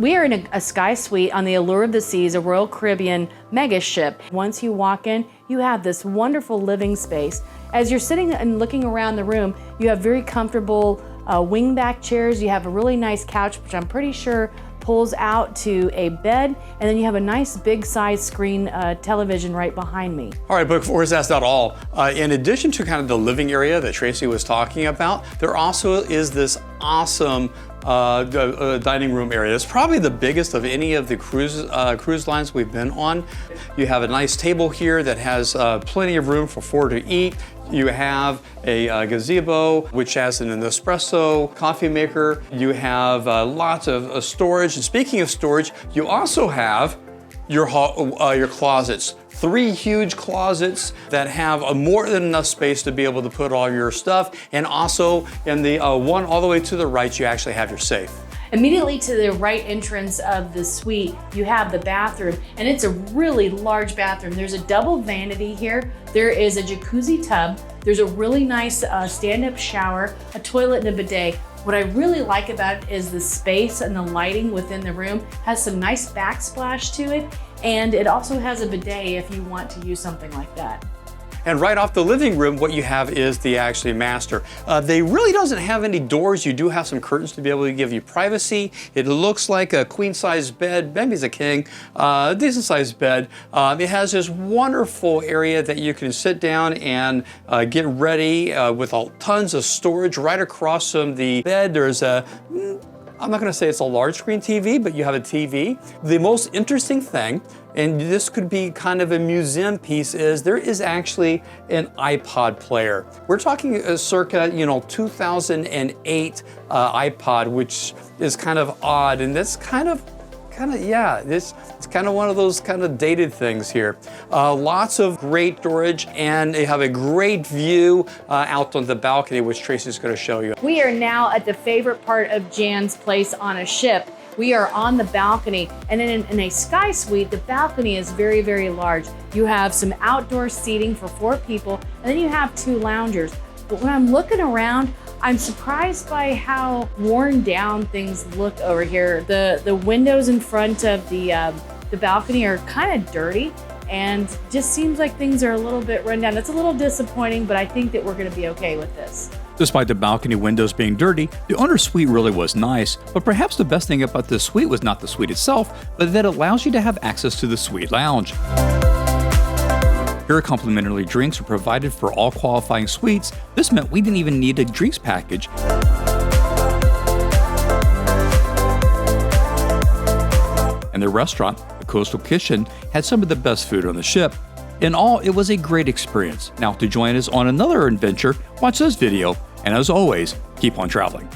We are in a sky suite on the Allure of the Seas, a Royal Caribbean mega ship. Once you walk in, you have this wonderful living space. As you're sitting and looking around the room, you have very comfortable wingback chairs. You have a really nice couch, which I'm pretty sure pulls out to a bed, and then you have a nice big size screen television right behind me. All right, but of course that's not all. In addition to kind of the living area that Tracy was talking about, there also is this awesome dining room area. It's probably the biggest of any of the cruise lines we've been on. You have a nice table here that has plenty of room for 4 to eat. You have a gazebo, which has an espresso coffee maker. You have lots of storage. And speaking of storage, you also have your closets. 3 huge closets that have more than enough space to be able to put all your stuff. And also in the one all the way to the right, you actually have your safe. Immediately to the right entrance of the suite, you have the bathroom, and it's a really large bathroom. There's a double vanity here. There is a jacuzzi tub. There's a really nice stand-up shower, a toilet, and a bidet. What I really like about it is the space and the lighting within the room has some nice backsplash to it, and it also has a bidet if you want to use something like that. And right off the living room, what you have is the actually master. They really doesn't have any doors. You do have some curtains to be able to give you privacy. It looks like a queen-size bed, maybe it's a king, decent-sized bed. It has this wonderful area that you can sit down and get ready with tons of storage right across from the bed. There's a I'm not gonna say it's a large screen TV, but you have a TV. The most interesting thing, and this could be kind of a museum piece, is there is actually an iPod player. We're talking circa, 2008 iPod, which is kind of odd, and that's it's kind of one of those kind of dated things here. Lots of great storage, and they have a great view out on the balcony, which Tracy's going to show you. We are now at the favorite part of Jan's place on a ship. We are on the balcony, and in a sky suite, the balcony is very, very large. You have some outdoor seating for 4 people, and then you have 2 loungers. But when I'm looking around, I'm surprised by how worn down things look over here. The windows in front of the balcony are kind of dirty, and just seems like things are a little bit run down. It's a little disappointing, but I think that we're gonna be okay with this. Despite the balcony windows being dirty, the owner's suite really was nice, but perhaps the best thing about this suite was not the suite itself, but that it allows you to have access to the suite lounge. Here, complimentary drinks were provided for all qualifying suites. This meant we didn't even need a drinks package. And the restaurant, the Coastal Kitchen, had some of the best food on the ship. In all, it was a great experience. Now, to join us on another adventure, watch this video, and as always, keep on traveling.